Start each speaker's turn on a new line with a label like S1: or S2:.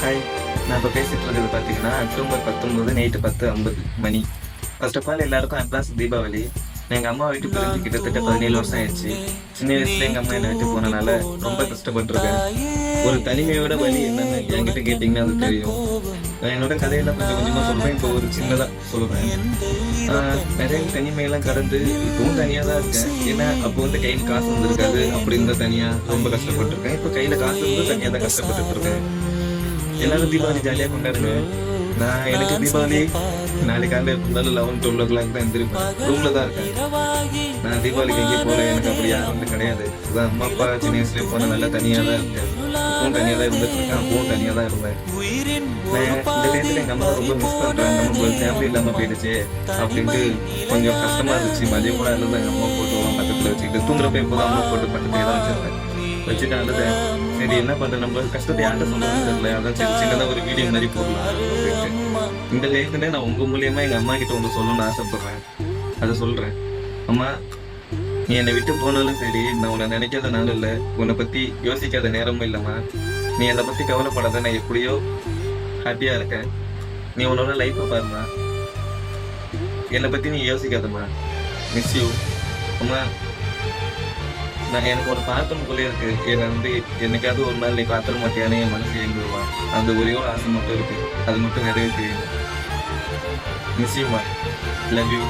S1: Hi. நான் இப்போ பேசிட்டு இருக்கிறது பார்த்தீங்கன்னா, அக்டோபர் 19 நைட்டு 10:50 மணி. ஃபர்ஸ்ட் ஆஃப் ஆல் எல்லாருக்கும் அட்வான்ஸ் தீபாவளி. நான் எங்க அம்மா வீட்டு பிரிஞ்சு கிட்டத்தட்ட 17 வருஷம் ஆயிடுச்சு. சின்ன வயசுல எங்க அம்மா என்னை விட்டு போனனால ரொம்ப கஷ்டப்பட்டுருக்கேன். ஒரு தனிமையோட வலி என்னன்னு என்கிட்ட கேட்டீங்கன்னா அது தெரியும். நான் என்னோட கதையெல்லாம் கொஞ்சம் கொஞ்சமா சொல்றேன். இப்போ ஒரு சின்னதா சொல்றேன். நிறைய தனிமையெல்லாம் கடந்து இப்பவும் தனியா தான் இருக்கேன். ஏன்னா அப்போ வந்து கையில் காசு வந்திருக்காது. அப்படி இருந்தா தனியா ரொம்ப கஷ்டப்பட்டுருக்கேன். இப்போ கையில காசு இருந்து தனியா தான் கஷ்டப்பட்டுட்டு இருக்கேன். எல்லாரும் தீபாவளி ஜாலியா கொண்டாடுங்க. எனக்கு தீபாவளி நாளைக்கு காலையில இருந்தாலும் 11-12 தான் எந்திரிப்பேன். ரூம்ல தான் இருக்கேன். நான் தீபாவளிக்கு எங்கேயும் போல. எனக்கு அப்படி யாரும் வந்து கிடையாது. அதான் அம்மா அப்பா சின்ன வயசுலயே போன நல்லா தனியா தான் இருக்கேன். இப்பவும் தனியா தான் இருந்துட்டு இருக்கேன். அப்பவும் தனியா தான் இருந்தேன். நான் இந்த டயத்துல எங்க அம்மா ரொம்ப மிஸ் பண்றேன். நமக்கு ஒரு ஃபேமிலி இல்லாம போயிடுச்சு அப்படின்ட்டு கொஞ்சம் கஷ்டமா இருந்துச்சு. மதியம் கூட அழுது எங்க அம்மா போட்டு பக்கத்துல வச்சுக்கிட்டு தூங்குறப்ப எப்போதும் அம்மா போட்டு பக்கத்துலேயே தான் வச்சிருப்பேன். வச்சுட்டு அழுதேன். சரி என்ன பண்றது, நம்ம கஷ்டத்தை யார்கிட்ட சொல்றது தெரியல. அதான் சரி சின்னதா ஒரு வீடியோ மாதிரி போடலாம் அப்படின்ட்டு. இந்த லைஃப்ல நான் உங்க மூலியமா எங்க அம்மா கிட்ட ஒன்று சொல்லணும்னு ஆசைப்படுறேன். அதை சொல்றேன். அம்மா, நீ என்னை விட்டு போனாலும் சரி, நான் உன்னை நினைக்காத நாளும் இல்லை, உன்னை பத்தி யோசிக்காத நேரமும் இல்லைம்மா. நீ என்னை பத்தி கவலைப்படாத, நான் எப்படியோ ஹாப்பியா இருக்கேன். நீ உன்னோட லைஃப்பை பாருமா. என்னை பத்தி நீ யோசிக்காதம்மா. மிஸ் யூ அம்மா. நான் எனக்கு ஒரு பாத்திரம் போல இருக்கு. என்னை வந்து என்னைக்காவது ஒரு நாள் நீ பாத்திர மாட்டியானே என் மனசு எங்குவான். அந்த ஒரே ஒரு ஆசை மட்டும் இருக்கு. அது மட்டும் நிறைவேற்றி மிஸ் யூ மா. Love you.